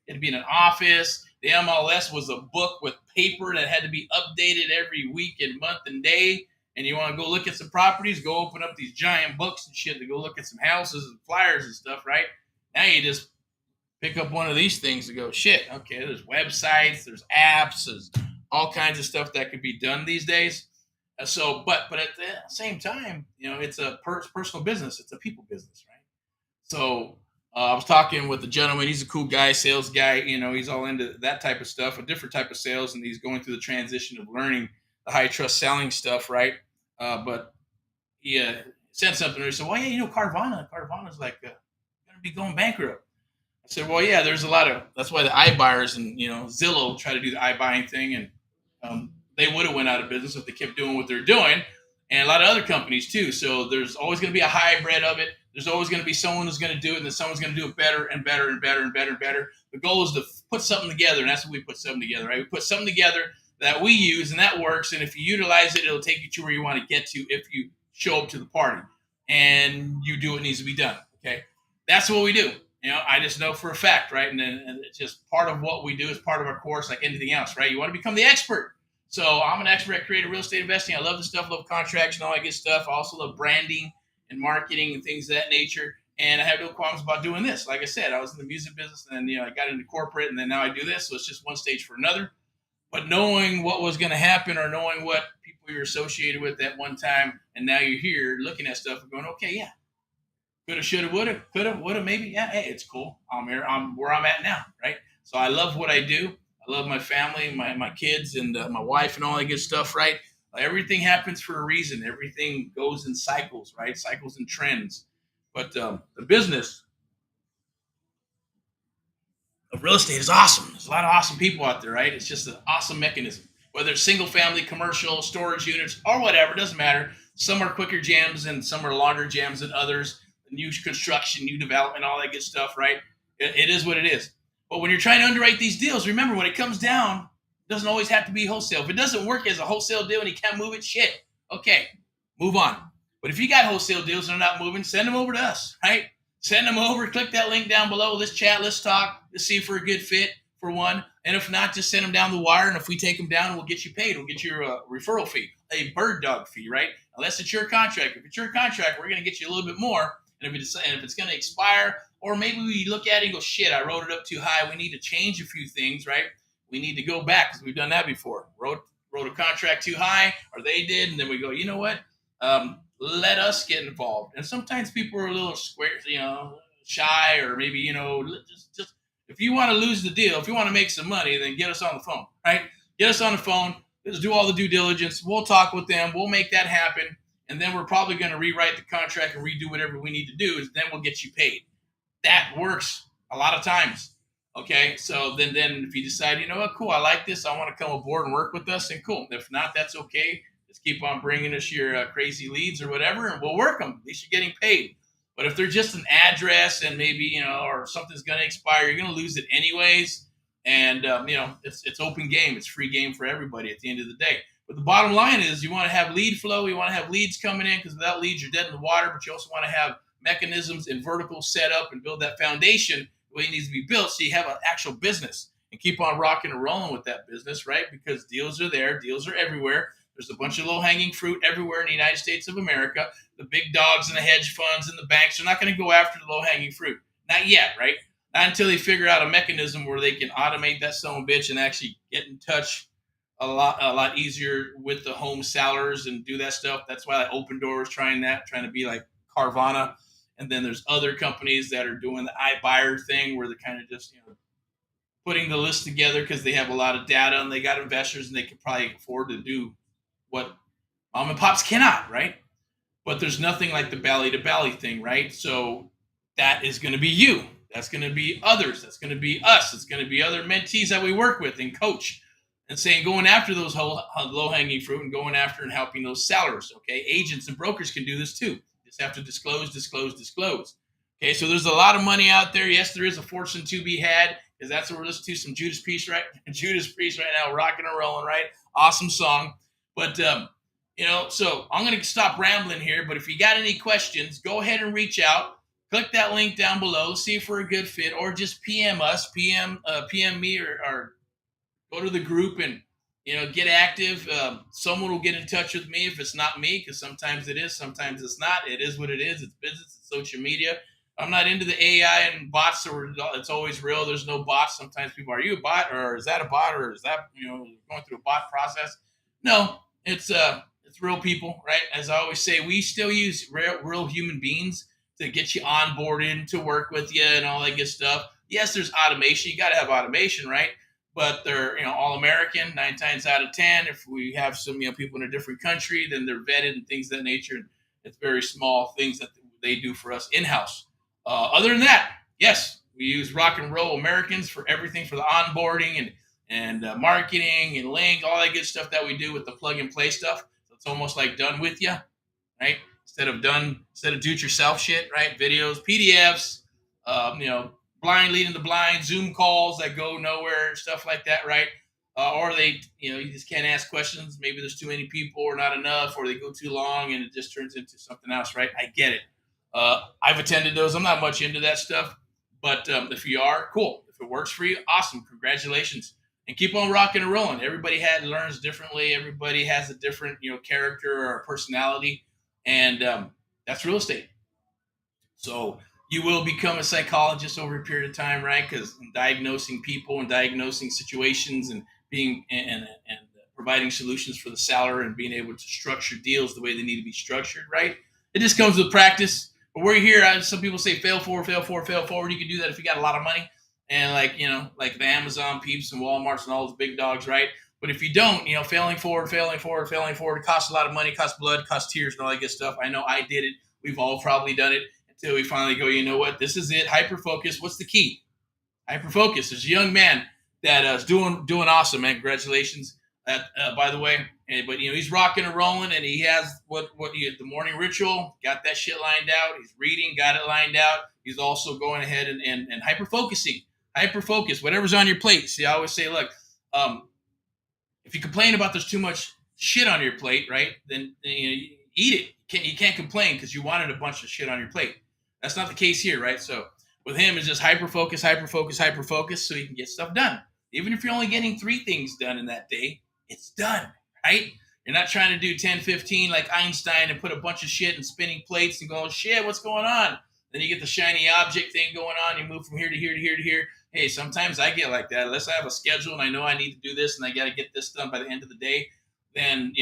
It'd be in an office. The MLS was a book with paper that had to be updated every week and month and day. And you want to go look at some properties, go open up these giant books and shit to go look at some houses and flyers and stuff, right? Now you just pick up one of these things to go, shit, okay, there's websites, there's apps, there's all kinds of stuff that could be done these days. But at the same time, it's a personal business. It's a people business, right? So I was talking with a gentleman. He's a cool guy, sales guy. He's all into that type of stuff, a different type of sales, and he's going through the transition of learning the high trust selling stuff, right? But he said something. He said, "Well, yeah, Carvana's like going to be going bankrupt." I said, "Well, yeah, there's a lot of that's why the iBuyers and Zillow try to do the iBuying thing, and they would have went out of business if they kept doing what they're doing, and a lot of other companies too. So there's always going to be a hybrid of it. There's always going to be someone who's going to do it, and then someone's going to do it better and better and better and better and better. The goal is to put something together, and that's what we put something together, right? We put something together that we use, and that works. And if you utilize it, it'll take you to where you want to get to if you show up to the party and you do what needs to be done. Okay, that's what we do. I just know for a fact, right? And it's just part of what we do is part of our course, like anything else, right? You want to become the expert. So I'm an expert at creative real estate investing. I love the stuff, love contracts and all that good stuff. I also love branding and marketing and things of that nature. And I have no qualms about doing this. Like I said, I was in the music business, and then I got into corporate, and then now I do this. So it's just one stage for another. But knowing what was going to happen, or knowing what people you're associated with at one time, and now you're here looking at stuff and going, okay, yeah, coulda, shoulda, woulda, coulda, woulda, maybe. Yeah, hey, it's cool. I'm here. I'm where I'm at now, right? So I love what I do. I love my family, my kids, and my wife, and all that good stuff, right? Everything happens for a reason. Everything goes in cycles, right? Cycles and trends. But the business of real estate is awesome. There's a lot of awesome people out there, right? It's just an awesome mechanism. Whether it's single family, commercial, storage units, or whatever, it doesn't matter. Some are quicker jams and some are longer jams than others. New construction, new development, all that good stuff, right? It is what it is. But when you're trying to underwrite these deals, remember, when it comes down, it doesn't always have to be wholesale. If it doesn't work as a wholesale deal and you can't move it, shit, okay, move on. But if you got wholesale deals and they're not moving, send them over to us, right? Send them over. Click that link down below. Let's chat. Let's talk. Let's see if we're a good fit, for one. And if not, just send them down the wire. And if we take them down, we'll get you paid. We'll get you a referral fee, a bird dog fee, right? Unless it's your contract. If it's your contract, we're going to get you a little bit more. And if it's going to expire, or maybe we look at it and go, shit, I wrote it up too high. We need to change a few things, right? We need to go back, because we've done that before. Wrote a contract too high, or they did, and then we go, you know what? Let us get involved. And sometimes people are a little square, shy, or maybe, just if you want to lose the deal, if you want to make some money, then get us on the phone, right? Get us on the phone. Let's do all the due diligence. We'll talk with them. We'll make that happen. And then we're probably going to rewrite the contract and redo whatever we need to do. Then we'll get you paid. That works a lot of times. Okay, so then if you decide, you know what, cool, I like this, I want to come aboard and work with us, then cool. If not, that's okay. Just keep on bringing us your crazy leads or whatever, and we'll work them. At least you're getting paid. But if they're just an address and maybe, or something's going to expire, you're going to lose it anyways. And, it's open game. It's free game for everybody at the end of the day. But the bottom line is, you want to have lead flow. You want to have leads coming in, because without leads, you're dead in the water. But you also want to have mechanisms and verticals set up and build that foundation the way it needs to be built, so you have an actual business and keep on rocking and rolling with that business, right? Because deals are there. Deals are everywhere. There's a bunch of low-hanging fruit everywhere in the United States of America. The big dogs and the hedge funds and the banks are not going to go after the low-hanging fruit. Not yet, right? Not until they figure out a mechanism where they can automate that son of a bitch and actually get in touch a lot easier with the home sellers and do that stuff. That's why like Open Door is trying to be like Carvana. And then there's other companies that are doing the iBuyer thing, where they're kind of just putting the list together because they have a lot of data and they got investors and they can probably afford to do what mom and pops cannot, right? But there's nothing like the belly to belly thing, right? So that is going to be you. That's going to be others. That's going to be us. It's going to be other mentees that we work with and coach, and going after those low hanging fruit and going after and helping those sellers. Okay, agents and brokers can do this too. Just have to disclose. Okay, so there's a lot of money out there. Yes, there is a fortune to be had, because that's what we're listening to, some Judas Priest right now, rocking and rolling, right? Awesome song. But, so I'm going to stop rambling here. But if you got any questions, go ahead and reach out. click that link down below, see if we're a good fit, or just PM us, PM me, or go to the group and get active. Someone will get in touch with me if it's not me, because sometimes it is, sometimes it's not. It is what it is. It's business. It's social media. I'm not into the AI and bots, so it's always real. There's no bots. Sometimes people are you a bot, or is that a bot, or is that going through a bot process? No, it's real people, right? As I always say, we still use real human beings to get you onboarded, to work with you, and all that good stuff. Yes, there's automation. You got to have automation, right? But they're all American 9 times out of 10. If we have some people in a different country, then they're vetted and things of that nature. And it's very small things that they do for us in house. Other than that, yes, we use rock and roll Americans for everything, for the onboarding and marketing and link, all that good stuff that we do with the plug and play stuff. So it's almost like done with you, right? Instead of do it yourself shit, right? Videos, PDFs, blind leading the blind, Zoom calls that go nowhere, stuff like that, right? Or they, you just can't ask questions. Maybe there's too many people or not enough, or they go too long and it just turns into something else, right? I get it. I've attended those. I'm not much into that stuff, but if you are, cool. If it works for you, awesome. Congratulations. And keep on rocking and rolling. Everybody learns differently. Everybody has a different, character or personality, and that's real estate. So you will become a psychologist over a period of time, right? Because diagnosing people and diagnosing situations and being and providing solutions for the seller and being able to structure deals the way they need to be structured, right? It just comes with practice. But we're here. Some people say fail forward, fail forward, fail forward. You can do that if you got a lot of money, and like the Amazon peeps and Walmarts and all those big dogs, right? But if you don't, failing forward, failing forward, failing forward, it costs a lot of money, costs blood, costs tears, and all that good stuff. I know I did it. We've all probably done it until we finally go, you know what? This is it. Hyper focus. What's the key? Hyper focus. There's a young man that is doing awesome, man. Congratulations, by the way. But he's rocking and rolling, and he has the morning ritual. Got that shit lined out. He's reading, got it lined out. He's also going ahead and hyper focusing. Hyper focus. Whatever's on your plate. See, I always say, look, if you complain about there's too much shit on your plate, right? Then eat it. You can't complain because you wanted a bunch of shit on your plate. That's not the case here, right? So with him, it's just hyper focus, hyper focus, hyper focus, so you can get stuff done. Even if you're only getting 3 things done in that day, it's done, right? You're not trying to do 10, 15 like Einstein and put a bunch of shit in spinning plates and go, shit, what's going on? Then you get the shiny object thing going on. You move from here to here to here to here. Hey, sometimes I get like that. Unless I have a schedule and I know I need to do this and I got to get this done by the end of the day, then,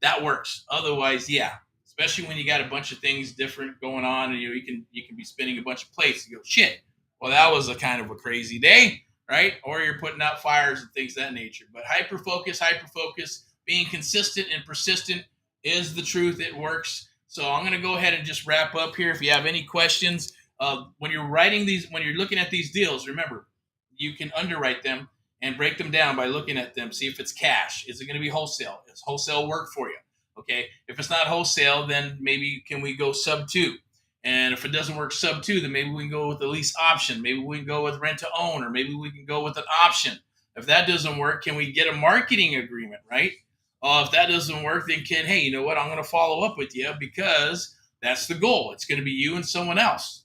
that works. Otherwise, yeah. Especially when you got a bunch of things different going on, and you can be spinning a bunch of plates. You go, shit. Well, that was a kind of a crazy day, right? Or you're putting out fires and things of that nature. But hyper focus, being consistent and persistent is the truth. It works. So I'm going to go ahead and just wrap up here. If you have any questions, when you're looking at these deals, remember, you can underwrite them and break them down by looking at them. See if it's cash. Is it going to be wholesale? Does wholesale work for you? Okay, if it's not wholesale, then maybe can we go sub 2? And if it doesn't work sub 2, then maybe we can go with the lease option. Maybe we can go with rent to own, or maybe we can go with an option. If that doesn't work, can we get a marketing agreement, right? If that doesn't work, then hey, you know what? I'm going to follow up with you because that's the goal. It's going to be you and someone else.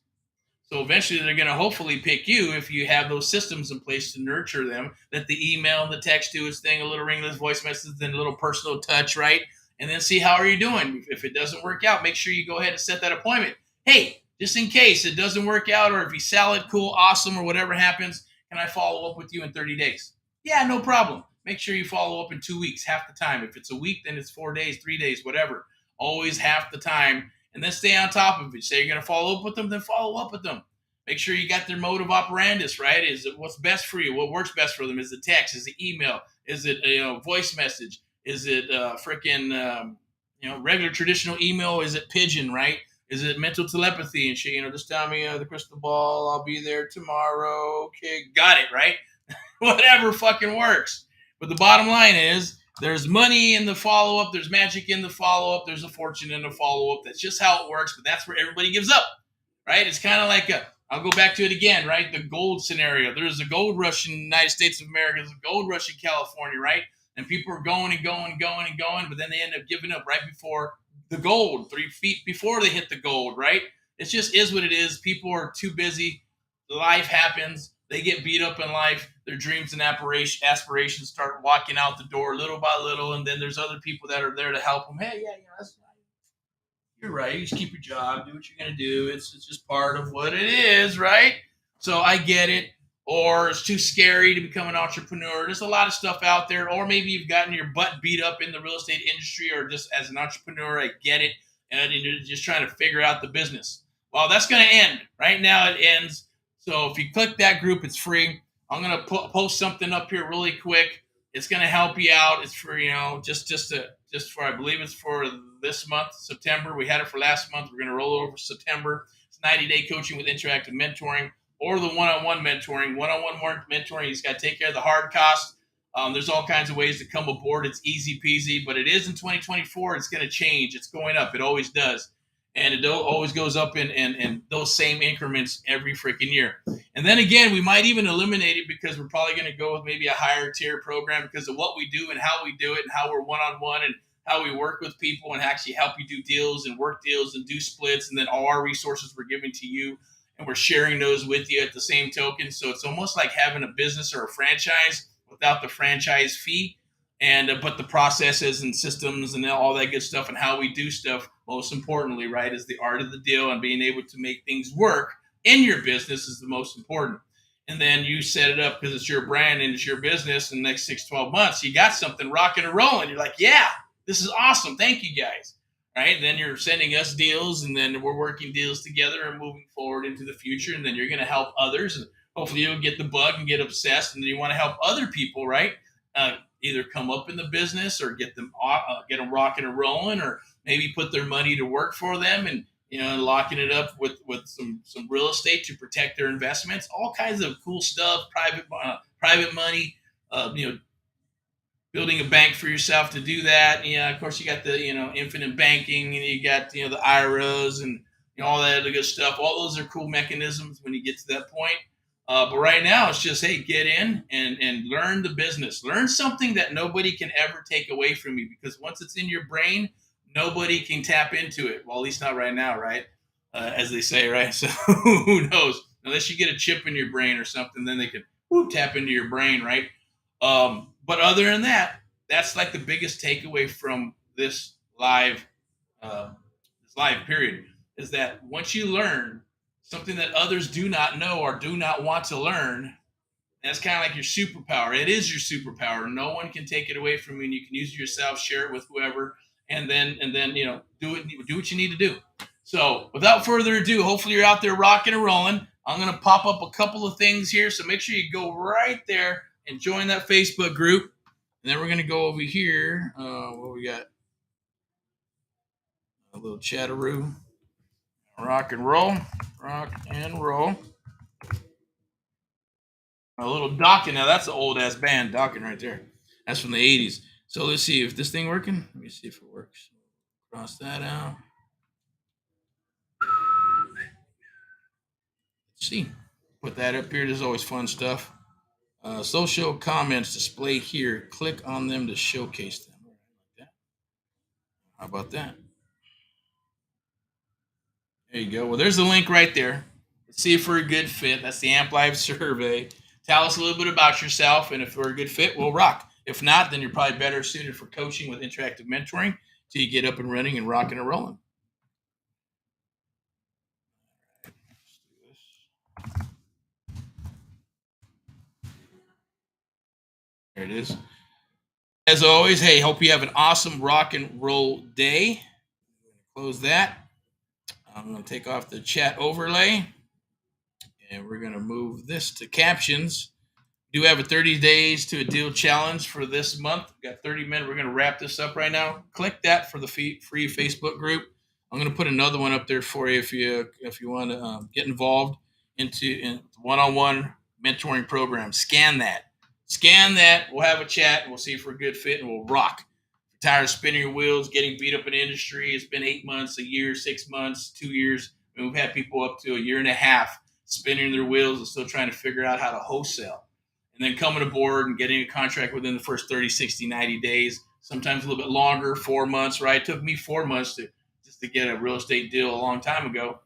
So eventually they're going to hopefully pick you if you have those systems in place to nurture them, that the email, the text do its thing, a little ringless voice message, then a little personal touch, right? And then see how are you doing. If it doesn't work out, make sure you go ahead and set that appointment. Hey, just in case it doesn't work out, or if you sell it, cool, awesome, or whatever happens, can I follow up with you in 30 days? Yeah, no problem. Make sure you follow up in 2 weeks, half the time. If it's a week, then it's 4 days, 3 days, whatever. Always half the time. And then stay on top of it. Say you're going to follow up with them, then follow up with them. Make sure you got their mode of operandus, right? Is it what's best for you? What works best for them? Is it text? Is it email? Is it voice message? Is it regular traditional email? Is it pigeon, right? Is it mental telepathy and shit? Just tell me the crystal ball. I'll be there tomorrow. Okay, got it, right? Whatever fucking works. But the bottom line is there's money in the follow-up. There's magic in the follow-up. There's a fortune in the follow-up. That's just how it works. But that's where everybody gives up, right? It's kind of like I'll go back to it again, right? The gold scenario. There's a gold rush in the United States of America. There's a gold rush in California, right? And people are going and going and going and going, but then they end up giving up right before the gold, 3 feet before they hit the gold, right? It just is what it is. People are too busy. Life happens. They get beat up in life. Their dreams and aspirations start walking out the door little by little, and then there's other people that are there to help them. Hey, yeah, that's you're right. You just keep your job, do what you're gonna do. It's just part of what it is, right? So I get it. Or it's too scary to become an entrepreneur. There's a lot of stuff out there. Or maybe you've gotten your butt beat up in the real estate industry, or just as an entrepreneur, I get it, and you're just trying to figure out the business. Well, that's going to end. Right now, it ends. So if you click that group, it's free. I'm going to post something up here really quick. It's going to help you out. It's for, just for, I believe it's for this month, September. We had it for last month. We're going to roll over September. It's 90-day coaching with interactive mentoring, or the one-on-one mentoring. One-on-one mentoring, you just got to take care of the hard costs. There's all kinds of ways to come aboard. It's easy peasy, but it is in 2024. It's going to change. It's going up. It always does. And it always goes up in those same increments every freaking year. And then again, we might even eliminate it because we're probably going to go with maybe a higher tier program because of what we do and how we do it and how we're one-on-one and how we work with people and actually help you do deals and work deals and do splits. And then all our resources we're giving to you, and we're sharing those with you at the same token. So it's almost like having a business or a franchise without the franchise fee. And but the processes and systems and all that good stuff and how we do stuff, most importantly, right, is the art of the deal, and being able to make things work in your business is the most important. And then you set it up because it's your brand and it's your business. In the next 6-12 months, you got something rocking and rolling. You're like, yeah, this is awesome. Thank you, guys. Right? Then you're sending us deals, and then we're working deals together and moving forward into the future. And then you're going to help others. And hopefully you'll get the bug and get obsessed. And then you want to help other people, right? Either come up in the business or get them rocking and rolling, or maybe put their money to work for them, and locking it up with some real estate to protect their investments. All kinds of cool stuff. Private money. Building a bank for yourself to do that. Yeah, of course you got the infinite banking, and you got the IRAs and all that other good stuff. All those are cool mechanisms when you get to that point. But right now it's just, hey, get in and learn the business. Learn something that nobody can ever take away from you, because once it's in your brain, nobody can tap into it. Well, at least not right now, right? As they say, right? So who knows? Unless you get a chip in your brain or something, then they can tap into your brain, right? But other than that, that's like the biggest takeaway from this live period, is that once you learn something that others do not know or do not want to learn, that's kind of like your superpower. It is your superpower. No one can take it away from you, and you can use it yourself, share it with whoever, and then do what you need to do. So without further ado, hopefully you're out there rocking and rolling. I'm going to pop up a couple of things here, so make sure you go right there and join that Facebook group. And then we're going to go over here. What we got? A little chatteroo. Rock and roll. Rock and roll. A little Dokken. Now that's an old ass band, Dokken, right there. That's from the 80s. So let's see if this thing working. Let me see if it works. Cross that out. Let's see. Put that up here. There's always fun stuff. Social comments display here. Click on them to showcase them. How about that? There you go. Well, there's the link right there. Let's see if we're a good fit. That's the Amp Live survey. Tell us a little bit about yourself, and if we're a good fit, we'll rock. If not, then you're probably better suited for coaching with interactive mentoring till you get up and running and rocking and rolling. There it is. As always, hey, hope you have an awesome rock and roll day. Close that. I'm going to take off the chat overlay, and we're going to move this to captions. We do have a 30 days to a deal challenge for this month. We've got 30 minutes. We're going to wrap this up right now. Click that for the free Facebook group. I'm going to put another one up there for you if you want to get involved in one-on-one mentoring program. Scan that. We'll have a chat, and we'll see if we're a good fit, and we'll rock. If you're tired of spinning your wheels, getting beat up in the industry, it's been 8 months, a year, 6 months, 2 years. I mean, we've had people up to a year and a half spinning their wheels and still trying to figure out how to wholesale. And then coming aboard and getting a contract within the first 30, 60, 90 days, sometimes a little bit longer, 4 months, right? It took me 4 months to get a real estate deal a long time ago.